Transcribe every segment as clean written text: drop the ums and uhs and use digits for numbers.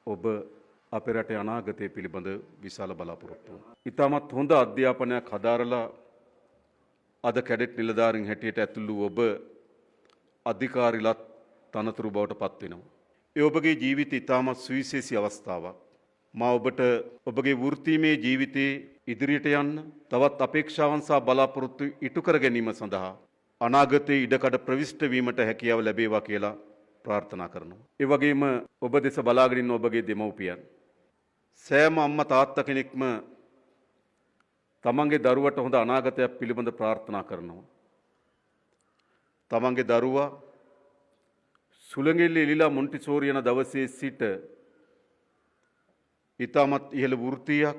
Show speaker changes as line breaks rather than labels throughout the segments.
ඔබ අපේ රටේ අනාගතය පිළිබඳ විශාල බලාපොරොත්තුවක්. ඉතාමත් හොඳ අධ්‍යාපනයක් හදාරලා අද කැඩෙට් නිලධාරීන් හැටියට ඇතුළු ඔබ අධිකාරිලත් තනතුරු බවට පත් වෙනවා. ඒ ඔබගේ ජීවිතය ඉතාමත් සුවිශේෂී අවස්ථාවක්. මා ඔබට ඔබගේ වෘත්තීමය ජීවිතයේ ඉදිරියට යන්න තවත් අපේක්ෂාවන් සහ බලාපොරොත්තු ඉටු කර ගැනීම සඳහා අනාගතයේ ඉඩකඩ ප්‍රවිෂ්ඨ වීමට හැකියාව ලැබේවා කියලා ප්‍රාර්ථනා කරනවා. ඒ වගේම ඔබ දෙස බලාගෙන ඉන්න ඔබගේ දෙමව්පියන් සෑම අම්මා තාත්තා කෙනෙක්ම තමන්ගේ දරුවට හොඳ අනාගතයක් පිළිබඳ ප්‍රාර්ථනා කරනවා. තමන්ගේ දරුවා සුළඟෙල්ල එලිලා මොන්ටිසෝරි යන දවසේ සිට ඉතාමත් ඉහළ වෘත්තියක්,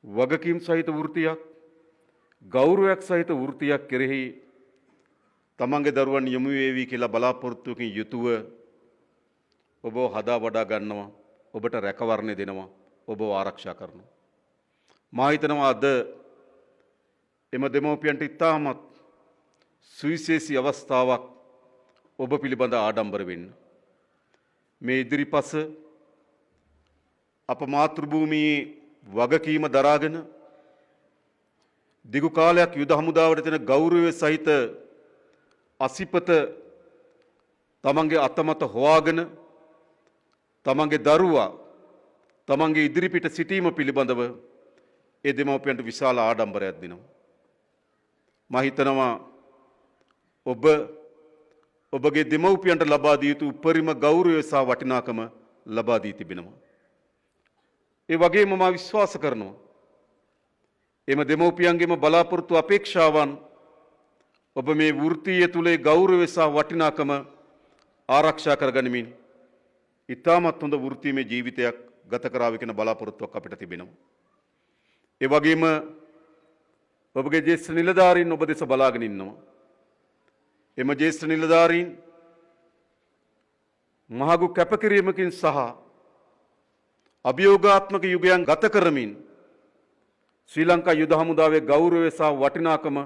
වගකීම් සහිත වෘත්තියක්, ගෞරවයක් සහිත වෘත්තියක් කෙරෙහි තමන්ගේ දරුවන් යොමු වේවි කියලා බලාපොරොත්තුවකින් යුතුව ඔබ හදා වඩා ගන්නවා, ඔබට රැකවරණය දෙනවා, ඔබව ආරක්ෂා කරනවා. මා හිතනවා අද එම දෙමව්පියන්ට ඉතාමත් සුවිශේෂී අවස්ථාවක් ඔබ පිළිබඳ ආඩම්බර වෙන්න. මේ ඉදිරිපස අප මාතෘභූමියේ වගකීම දරාගෙන දිගු කාලයක් යුද හමුදාවට දෙන ගෞරවය සහිත අසිපත තමන්ගේ අතමත හොයාගෙන තමන්ගේ දරුවා තමන්ගේ ඉදිරිපිට සිටීම පිළිබඳව ඒ දෙමව්පියන්ට විශාල ආඩම්බරයක් දෙනවා. මා හිතනවා ඔබ ඔබගේ දෙමව්පියන්ට ලබා දිය යුතු උපරිම ගෞරවය සහ වටිනාකම ලබා දී තිබෙනවා. ඒ වගේම මා විශ්වාස කරනවා එම දෙමව්පියන්ගේම බලාපොරොත්තු අපේක්ෂාවන් ඔබ මේ වෘත්තීය තුලේ ගෞරවය සහ වටිනාකම ආරක්ෂා කරගනිමින් ඉතාමත් හොඳ වෘත්තීමය ජීවිතයක් ගත කරාවි කියන බලාපොරොත්තුවක් අපිට තිබෙනවා. ඒ වගේම ඔබගේ ජ්‍යෙෂ්ඨ නිලධාරීන් ඔබ දෙස බලාගෙන ඉන්නවා. එම ජ්‍යෙෂ්ඨ නිලධාරීන් මහඟු කැපකිරීමකින් සහ අභියෝගාත්මක යුගයන් ගත කරමින් ශ්‍රී ලංකා යුද හමුදාවේ ගෞරවය සහ වටිනාකම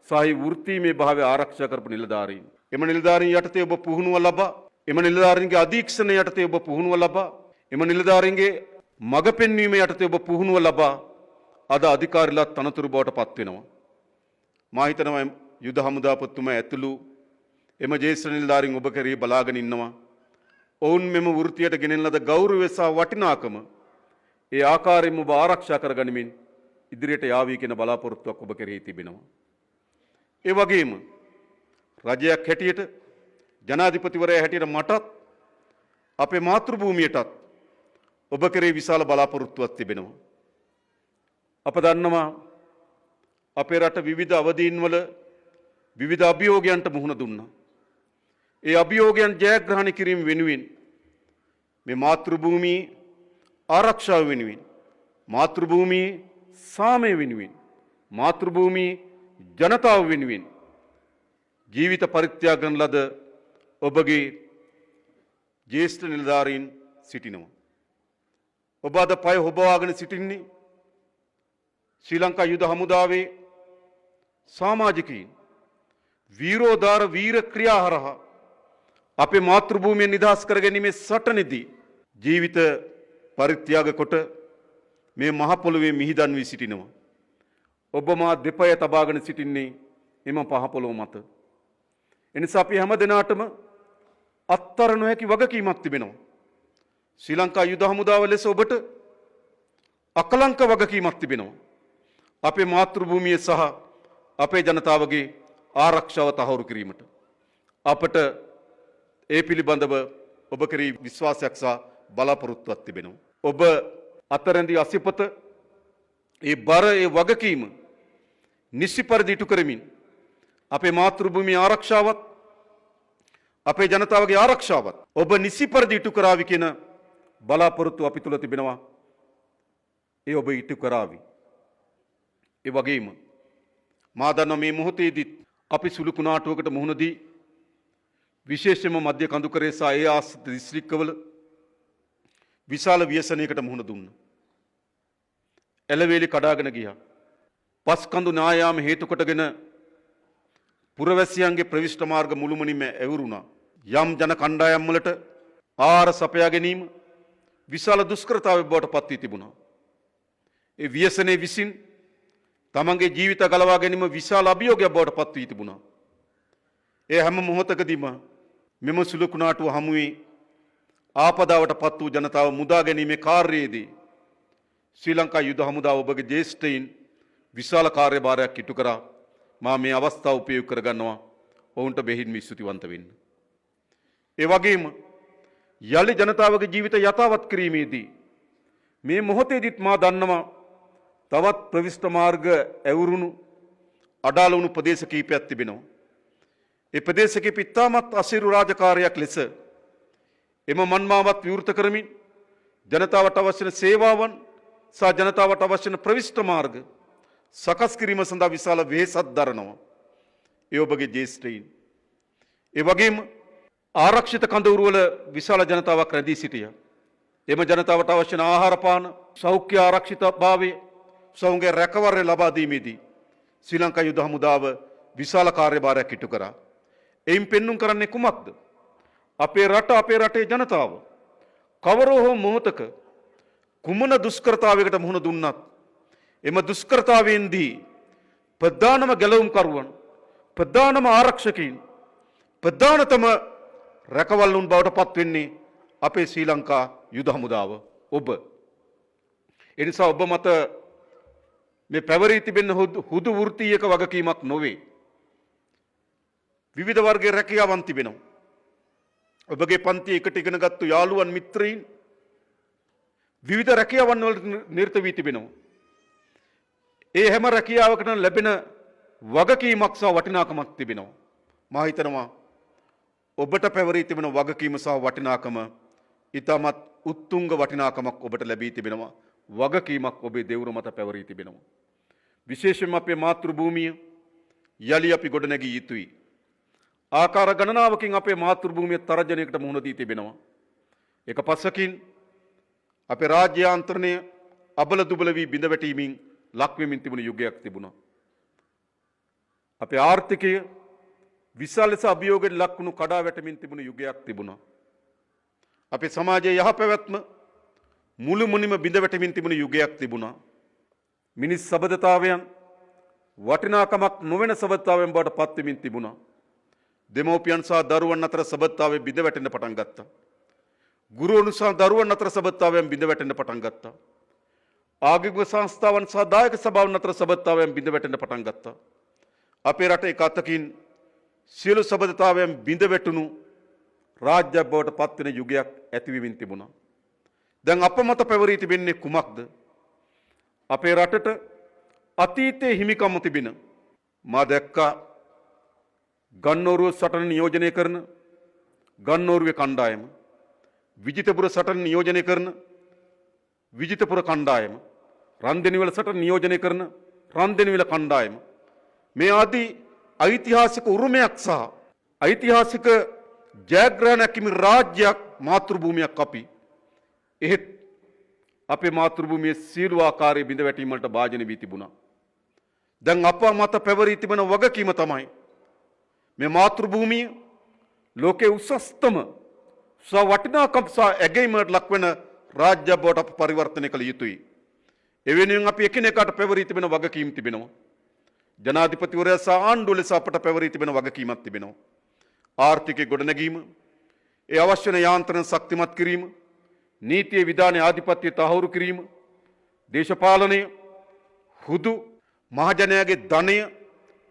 සහි වෘත්තීමේ භාවය ආරක්ෂා කරපු නිලධාරීන්. එම නිලධාරීන් යටතේ ඔබ පුහුණුව ලබා, එම නිලධාරීන්ගේ අධීක්ෂණය යටතේ ඔබ පුහුණුව ලබා, එම නිලධාරීන්ගේ මඟ පෙන්වීම යටතේ ඔබ පුහුණුව ලබා අද අධිකාරිලත් තනතුරු බවට පත් වෙනවා. මා හිතනවා යුද හමුදාපතිතුමා ඇතුළු එම ජ්‍යෙෂ්ඨ නිලධාරීන් ඔබ කෙරෙහි බලාගෙන ඉන්නවා. ඔවුන් මෙම වෘත්තියට ගෙනෙන ලද ගෞරවය සහ වටිනාකම ඒ ආකාරයෙන්ම ඔබ ආරක්ෂා කරගනිමින් ඉදිරියට යාවී කියන බලාපොරොත්තුවක් ඔබ කෙරෙහි තිබෙනවා. ඒ වගේම රජයක් හැටියට ජනාධිපතිවරයා හැටියට මටත් අපේ මාතෘභූමියටත් ඔබ කෙරෙහි විශාල බලාපොරොත්තුවක් තිබෙනවා. අප දන්නවා අපේ රට විවිධ අවදීන්වල විවිධ අභියෝගයන්ට මුහුණ දුන්නා. ඒ අභියෝගයන් ජයග්‍රහණය කිරීම වෙනුවෙන් මේ මාතෘභූමියේ ආරක්ෂාව වෙනුවෙන්, මාතෘභූමියේ සාමය වෙනුවෙන්, මාතෘභූමියේ ජනතාව වෙනුවෙන් ජීවිත පරිත්‍යාග කරන ලද ඔබගේ ජ්‍යෙෂ්ඨ නිලධාරීන් සිටිනවා. ඔබ අද පය හොබවාගෙන සිටින්නේ ශ්‍රී ලංකා යුද හමුදාවේ සමාජිකයින් වීරෝදාර වීර ක්‍රියා හරහා අපේ මාතෘභූමිය නිදහස් කර ගැනීමේ සටනේදී ජීවිත පරිත්‍යාග කොට මේ මහ පොළොවේ මිහිදන් වී සිටිනවා. ඔබ මා දෙපය තබාගෙන සිටින්නේ එම පහ පොළොව මත. එනිසා අපි හැම දිනාටම අත්තර නොහැකි වගකීමක් තිබෙනවා. ශ්‍රී ලංකා යුද හමුදාව ලෙස ඔබට අකලංක වගකීමක් තිබෙනවා. අපේ මාතෘභූමිය සහ අපේ ජනතාවගේ ආරක්ෂාව තහවුරු කිරීමට අපට ඒ පිළිබඳව ඔබ කෙරෙහි විශ්වාසයක් සහ බලාපොරොත්තුවක් තිබෙනවා. ඔබ අතරැඳි අසිපත ඒ බර ඒ වගකීම නිසි පරිදි ඉටු කරමින් අපේ මාතෘභූමිය ආරක්ෂාවත් අපේ ජනතාවගේ ආරක්ෂාවත් ඔබ නිසි පරිදි ඉටු කරાવી කියන බලාපොරොත්තු අපි තුල තිබෙනවා. ඒ ඔබ ඉටු කරાવી. ඒ වගේම මා දන්නවා මේ මොහොතේදී අපි සුළු කුණාටුවකට මුහුණ දී විශේෂයෙන්ම මධ්‍ය කඳුකරේ සහ ඒ ආශ්‍රිත දිස්ත්‍රික්කවල විශාල ව්‍යසනයකට මුහුණ දුන්නා. එළවේලි කඩාගෙන ගියා. පස්කඳු නායාම හේතු කොටගෙන පුරවැසියන්ගේ ප්‍රවිෂ්ඨ මාර්ග මුළුමනින්ම ඇවුරුණා. යම් ජන කණ්ඩායම් වලට ආහාර සපයා ගැනීම, විශාල දුෂ්කරතාවයක් බවට පත් වී තිබුණා. ඒ ව්‍යසනයේ විසින් තමන්ගේ ජීවිත ගලවා ගැනීම විශාල අභියෝගයක් බවට පත් වී තිබුණා. ඒ හැම මොහොතකදීම මෙම සුළු කුණාටුව හමුවේ ආපදාවට පත් වූ ජනතාව මුදා ගැනීමේ කාර්යයේදී ශ්‍රී ලංකා යුද හමුදාව ඔබගේ ජ්‍යෙෂ්ඨයින් විශාල කාර්යභාරයක් ඉටු කරා. මා මේ අවස්ථාව උපයෝග කරගන්නවා ඔවුන්ට බෙහෙත්ම ස්තුතිවන්ත වෙන්න. ඒ වගේම යලි ජනතාවගේ ජීවිත යථාවත් කිරීමේදී මේ මොහොතේදීත් මා දන්නවා තවත් ප්‍රවිෂ්ඨ මාර්ග ඇවුරුණු අඩාල වුණු ප්‍රදේශ කීපයක් තිබෙනවා. ඒ ප්‍රදේශ කීප ඉතාමත් අසීරු රාජකාරියක් ලෙස එම මන්මාවත් විවෘත කරමින් ජනතාවට අවශ්‍ය සේවාවන් සහ ජනතාවට අවශ්‍ය ප්‍රවිෂ්ඨ මාර්ග සකස් කිරීම සඳහා විශාල වෙහෙසක් දරනවා. ඒ ඔබගේ ජ්‍යෙෂ්ඨයින්. ඒ වගේම ආරක්ෂිත කඳවුරු වල විශාල ජනතාවක් රැඳී සිටියා. එම ජනතාවට අවශ්‍ය ආහාර පාන සෞඛ්‍ය ආරක්ෂිතභාවය සෞන්ගේ රැකවරණය ලබා දීමේදී ශ්‍රී ලංකා යුද හමුදාව විශාල කාර්යභාරයක් ඉටු කරා. එයින් පෙන්눔 කරන්නේ කුමක්ද? අපේ රට අපේ රටේ ජනතාව කවර හෝ මොහොතක කුමන දුෂ්කරතාවයකට මුහුණ දුන්නත් එම දුෂ්කරතාවයෙන්දී ප්‍රධානම ගැලවුම්කරුවන් ප්‍රධානම ආරක්ෂකයින් ප්‍රධානතම රැකවල්ලුන් බවට පත් වෙන්නේ අපේ ශ්‍රී ලංකා යුද හමුදාව ඔබ. ඒ නිසා ඔබ මත මේ පැවරී තිබෙන හුදු වෘත්තීයක වගකීමක් නොවේ. විවිධ වර්ගයේ රැකියාවන් තිබෙනවා. ඔබගේ පන්තියේ එකට ඉගෙනගත්තු යාළුවන් මිත්‍රයින් විවිධ රැකියාවන් වල නිරත වී තිබෙනවා. ඒ හැම රැකියාවකටම ලැබෙන වගකීමක් සහ වටිනාකමක් තිබෙනවා. මා හිතනවා ඔබට පැවරී තිබෙන වගකීම සහ වටිනාකම ඊටමත් උත්තුංග වටිනාකමක් ඔබට ලැබී තිබෙනවා. වගකීමක් ඔබේ දෙවුර මත පැවරී තිබෙනවා. විශේෂයෙන්ම අපේ මාතෘ භූමිය යලි අපි ගොඩනැගී යුතුයි. ආකාර ගණනාවකින් අපේ මාතෘ භූමිය තරජනයකට මුහුණ දී තිබෙනවා. එක පසකින් අපේ රාජ්‍ය යාන්ත්‍රණය අබල දුබල වී බිඳ වැටීමෙන් ලක් වෙමින් තිබුණු යුගයක් තිබුණා. අපේ ආර්ථිකය විශාල ලෙස අභියෝගයට ලක් වුණු කඩා වැටෙමින් තිබුණු යුගයක් තිබුණා. අපේ සමාජයේ යහපැවැත්ම මුළු මුනිම බිඳ වැටෙමින් තිබුණු යුගයක් තිබුණා. මිනිස් සබඳතාවයන් වටිනාකමක් නොවන සබඳතාවයන් බවට පත් වෙමින් තිබුණා. දෙමව්පියන් සහ දරුවන් අතර සබඳතාවය බිඳ වැටෙන්න පටන් ගත්තා. ගුරුවරුන් සහ දරුවන් අතර සබඳතාවයන් බිඳ වැටෙන්න පටන් ගත්තා. ආගමික සංස්ථාවන් සහ දායක සභාවන් අතර සබඳතාවයන් බිඳ වැටෙන්න පටන් ගත්තා. අපේ රටේ එක අතකින් සියලු සබඳතාවයන් බිඳ වැටුණු රාජ්‍යයක් බවට පත් වෙන යුගයක් ඇති වෙමින් තිබුණා. දැන් අප මත පැවරී තිබෙන්නේ කුමක්ද? අපේ රටට අතීතයේ හිමිකම් තිබෙන මා දැක්කා ගන්නෝරුව සටන නියෝජනය කරන ගන්නෝරුවේ කණ්ඩායම, විජිතපුර සටන නියෝජනය කරන විජිතපුර කණ්ඩායම, රන්දෙනිවල සටන නියෝජනය කරන රන්දෙනිවල කණ්ඩායම, මේ ආදී ඓතිහාසික උරුමයක් සහ ඓතිහාසික ජයග්‍රහණයක් හිමි රාජ්‍යයක් මාතෘ භූමියක් අපි. එහෙත් අපේ මාතෘ භූමියේ සීළු ආකාරයේ බිඳ වැටීම වලට භාජන වී තිබුණා. දැන් අප මත පැවරී තිබෙන වගකීම තමයි මේ මාතෘ භූමිය ලෝකේ උසස්තම සහ වටිනාකම් සහ ඇගීමකට ලක්වන රාජ්‍ය බවට අප පරිවර්තනය කළ යුතුයි. එවෙනුවෙන් අපි එකිනෙකාට පැවරී තිබෙන වගකීම් තිබෙනවා. ජනාධිපතිවරයා සහ ආණ්ඩුව ලෙස අපට පැවරී තිබෙන වගකීමක් තිබෙනවා. ආර්ථිකයේ ගොඩනැගීම, ඒ අවශ්‍ය වන යාන්ත්‍රණ ශක්තිමත් කිරීම, නීතියේ විධානයේ ආධිපත්‍යය තහවුරු කිරීම, දේශපාලනය හුදු මහජනයාගේ ධනය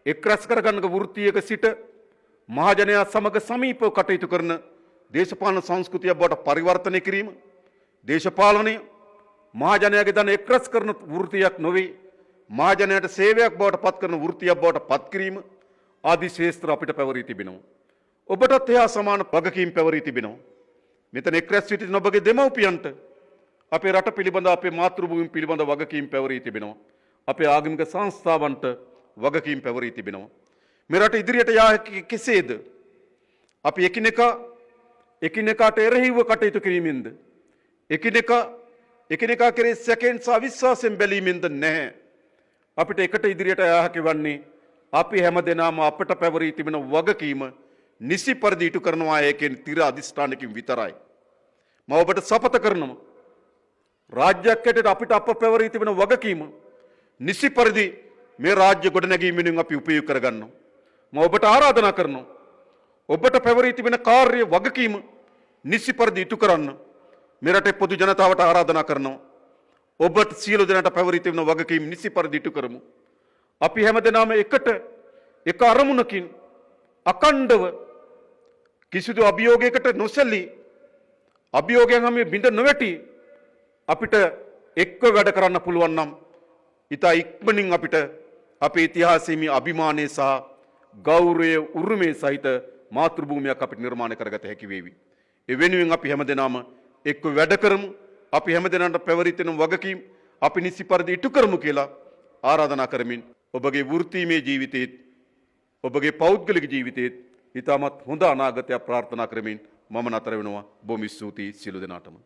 එක් රැස් කරගන්නක වෘත්තියක සිට මහජනයා සමග සමීපව කටයුතු කරන දේශපාලන සංස්කෘතිය බවට පරිවර්තනය කිරීම, දේශපාලනය මහජනයාගේ ධන එක් රැස් කරන වෘත්තියක් නොවේ මහජනයාට සේවයක් බවට පත් කරන වෘත්තියක් බවට පත් කිරීම ආදී ශේෂ්ත්‍ර අපිට පැවරී තිබෙනවා. ඔබටත් එහා සමාන වගකීම් පැවරී තිබෙනවා. මෙතන එක් රැස් සිටින ඔබගේ දෙමව්පියන්ට අපේ රට පිළිබඳ අපේ මාතෘ භූමිය පිළිබඳ වගකීම් පැවරී තිබෙනවා. අපේ ආගමික සංස්ථාවන්ට වගකීම් පැවරී තිබෙනවා. මේ රට ඉදිරියට යා හැකි කෙසේද? අපි එකිනෙකාට එරෙහිව කටයුතු කිරීමෙන්ද? එකිනෙකා කෙරෙහි සැකෙන් සහ විශ්වාසයෙන් බැලීමෙන්ද? නැහැ. අපිට එකට ඉදිරියට යා හැකි වන්නේ අපි හැමදෙනාම අපට පැවරී තිබෙන වගකීම නිසි පරිදි ඉටු කරනවා. ඒකෙන් තිර අධිෂ්ඨානකින් විතරයි. මම ඔබට සපත කරනවා රාජ්‍යයක් හැටියට අපිට අප පැවරී තිබෙන වගකීම නිසි පරිදි මේ රාජ්‍ය ගොඩනැගීම වෙනුවෙන් අපි උපයෝග කරගන්නවා. මම ඔබට ආරාධනා කරනවා. ඔබට පැවරී තිබෙන කාර්ය වගකීම නිසි පරිදි ඉටු කරන්න මේ රටේ පොදු ජනතාවට ආරාධනා කරනවා. ඔබට සියලු දෙනාට පැවරී තිබෙන වගකීම් නිසි පරිදි ඉටු කරමු. අපි හැමදෙනාම එකට එක අරමුණකින් අකණ්ඩව කිසිදු අභියෝගයකට නොසැලී අභියෝගයන් හැම බිඳ නොවැටි අපිට එක්ව වැඩ කරන්න පුළුවන් නම් ඉතා ඉක්මනින් අපිට අපේ ඉතිහාසයේ මේ අභිමානය සහ ගෞරවය උරුමේ සහිත මාතෘ භූමියක් අපිට නිර්මාණය කරගත හැකි වේවි. ඒ වෙනුවෙන් අපි හැමදෙනාම එක්ව වැඩ කරමු. අපි හැමදෙනාට පැවරී තියෙන වගකීම් අපි නිසි පරිදි ඉටු කරමු කියලා ආරාධනා කරමින් ඔබගේ වෘත්තීමය ජීවිතයේත් ඔබගේ පෞද්ගලික ජීවිතයේත් ඉතාමත් හොඳ අනාගතයක් ප්‍රාර්ථනා කරමින් මම නතර වෙනවා. බොහොම ස්තුතියි සියලු දෙනාටම.